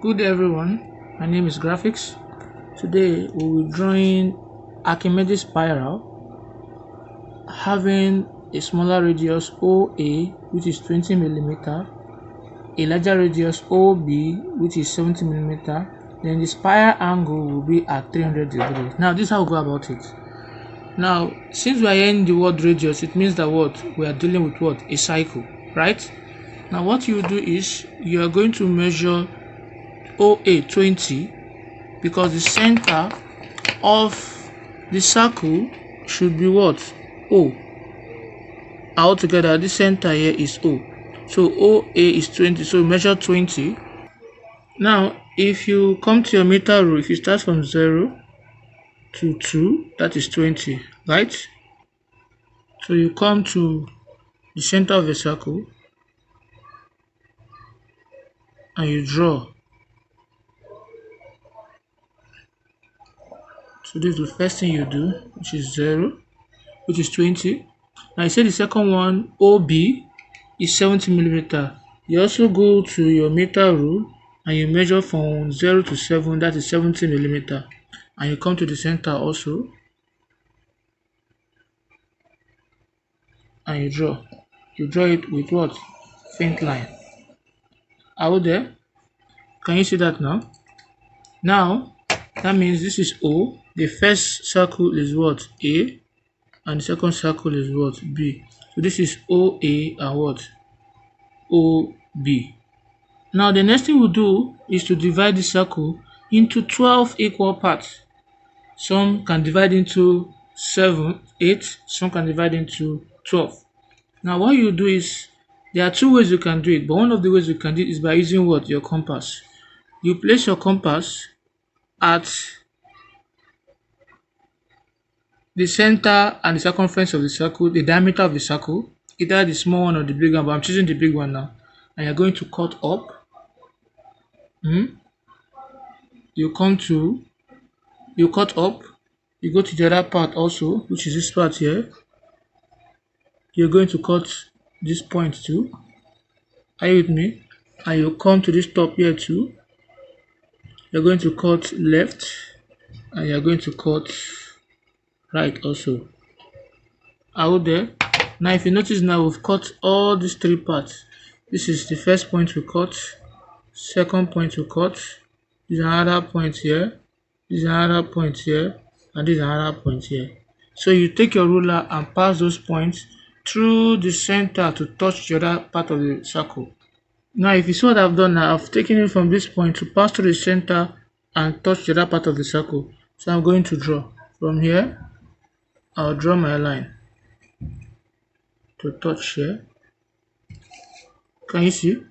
Good day everyone, my name is Graphics. Today we will be drawing Archimedean spiral having a smaller radius OA which is 20 mm, a larger radius OB which is 70 mm, then the spiral angle will be at 300 degrees. Now this is how we go about it. Now since we are hearing the word radius, it means that we are dealing with a cycle, right? Now what you do is you are going to measure OA 20 because the center of the circle should be O. Altogether this center here is O, so OA is 20, so measure 20. Now if you come to your meter rule, if you start from 0 to 2, that is 20, right? So you come to the center of the circle and you draw. So this is the first thing you do, which is 0, which is 20. Now you say the second one, OB, is 70 mm. You also go to your meter rule and you measure from 0 to 7, that is 70 mm. And you come to the center also and you draw. You draw it with what? Faint line. Out there? Can you see that now? Now that means this is O. The first circle is A, and the second circle is B. So this is OA and OB. Now the next thing we'll do is to divide the circle into 12 equal parts. Some can divide into 7, 8, some can divide into 12. Now what you do is, there are two ways you can do it, but one of the ways you can do it is by using your compass. You place your compass at the center and the circumference of the circle, the diameter of the circle, either the small one or the big one, but I'm choosing the big one now. And you're going to cut up. You cut up, you go to the other part also, which is this part here. You're going to cut this point too. Are you with me? And you come to this top here too. You're going to cut left and you're going to cut right also. Out there. Now if you notice, now we've cut all these three parts. This is the first point we cut, second point we cut, this is another point here, this is another point here, and this is another point here. So you take your ruler and pass those points through the center to touch the other part of the circle. Now if you see what I've done now, I've taken it from this point to pass through the center and touch the other part of the circle. So I'm going to draw. From here, I'll draw my line to touch here. Can you see?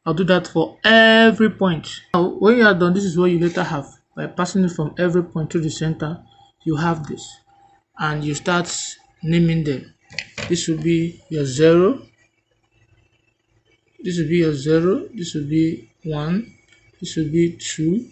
I'll do that for every point. Now when you are done, this is what you later have. By passing it from every point to the center, you have this. And you start naming them. This will be your 0. This will be your 0. This will be 1. This will be 2.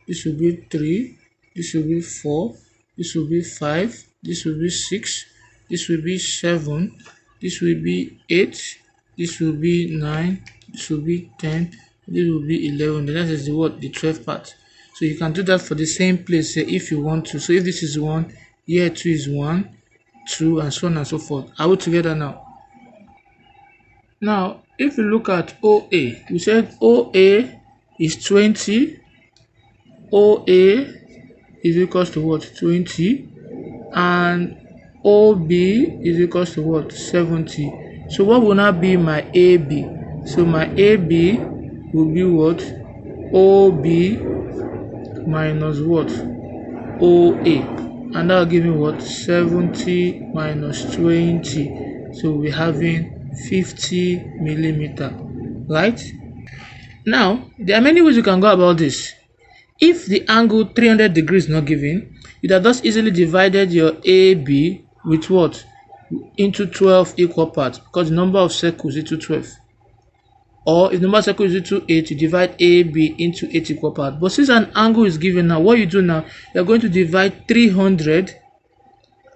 This will be 3. This will be 4. This will be 5. This will be 6. This will be 7. This will be 8. This will be 9. This will be 10. This will be 11. That is the 12th part. So you can do that for the same place if you want to. So if this is 1, here 2 is 1, 2, and so on and so forth. Are we together now? Now if you look at OA, we said OA is 20. OA is equals to 20, and OB is equals to 70. So what will now be my AB? So my AB will be OB minus OA, and that will give me 70 minus 20. So we're having 50 mm, right? Now there are many ways you can go about this. If the angle 300 degrees is not given, you have just easily divided your AB with into 12 equal parts, because the number of circles is 12. Or if the number of circles is 8, you divide AB into 8 equal parts. But since an angle is given now, what you do now, you're going to divide 300,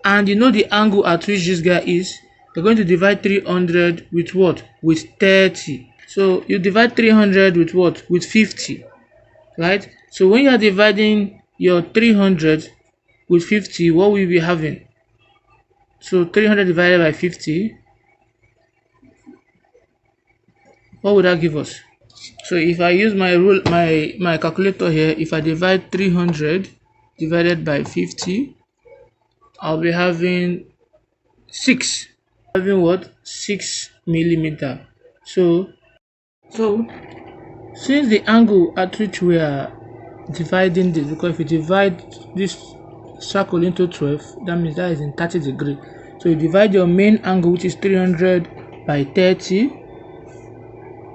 and you know the angle at which this guy is. You're going to divide 300 with With 30. So you divide 300 with With 50. right? So when you are dividing your 300 with 50, what will you be having? So 300 divided by 50, what would that give us? So if I use my rule, my calculator here, if I divide 300 divided by 50, I'll be having 6. Having what? 6 millimeter. So since the angle at which we are dividing this, because if you divide this circle into 12, that means that is in 30 degrees. So you divide your main angle, which is 300 by 30,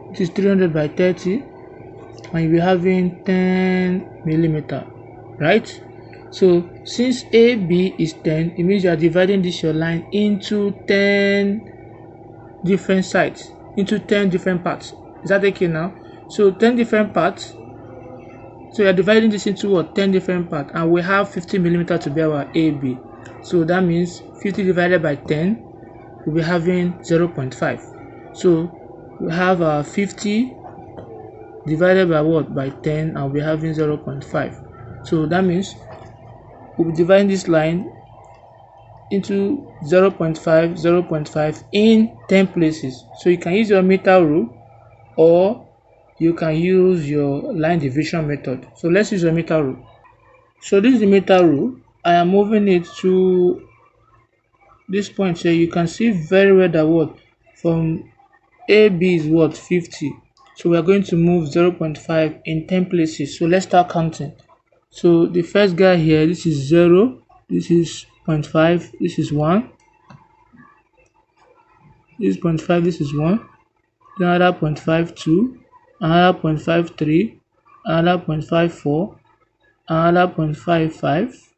which is 300 by 30, and you'll be having 10 millimeter, right? So since AB is 10, it means you are dividing this your line into 10 different sides, into 10 different parts. Is that okay now? So 10 different parts. So you are dividing this into what? 10 different parts, and we have 50 millimeter to be our AB. So that means 50 divided by 10, we'll be having 0.5. So we have 50 divided by what? By 10, and we'll be having 0.5. So that means we'll be dividing this line into 0.5, 0.5 in 10 places. So you can use your meter rule, or you can use your line division method. So let's use your meter rule. So this is the meter rule. I am moving it to this point here. You can see very well that what from AB is what? 50. So we are going to move 0.5 in 10 places. So let's start counting. So the first guy here, this is 0, this is 0.5, this is 1, this is 0.5, this is 1, another 0.5, 2, another 0.5, 3, another 0.5, 4, another 0.55,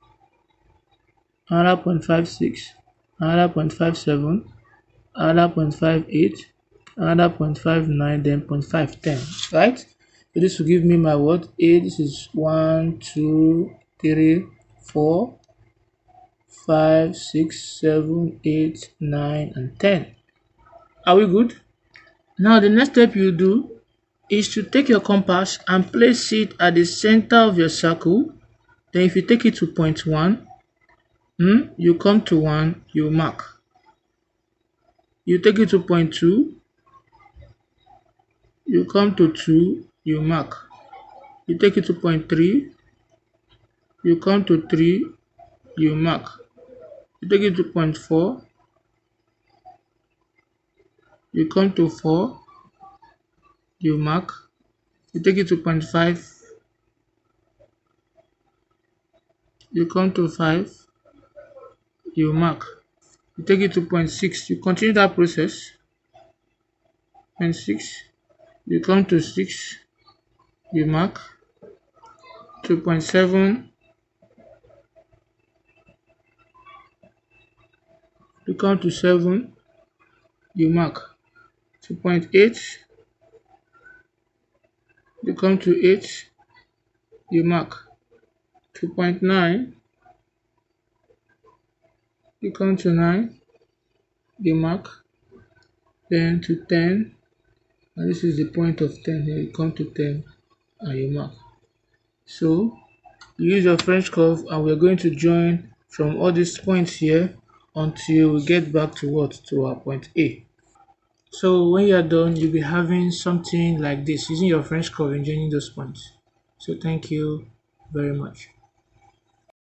another 0.56, another 0.57, another 0.58, another 0.59, then 0.510, right? So this will give me my what? A. This is 1, 2, 3, 4, 5, 6, 7, 8, 9, and 10. Are we good? Now the next step you do is to take your compass and place it at the center of your circle. Then if you take it to point 1, you come to 1, you mark. You take it to point 2, you come to 2, you mark. You take it to point 3, you come to 3, you mark. You take it to point 4, you come to 4, you mark. You take it to point 5, you come to 5, you mark. You take it to point 6, you continue that process. Point 6, you come to 6, you mark. To point 7, you come to 7, you mark. To point 8, you come to 8, you mark. To point 9, you come to 9, you mark. Then to 10, and this is the point of 10 here, you come to 10 and you mark. So you use your French curve, and we're going to join from all these points here until we get back to what? To our point A. So when you're done, you'll be having something like this using your French curve and joining those points. So thank you very much.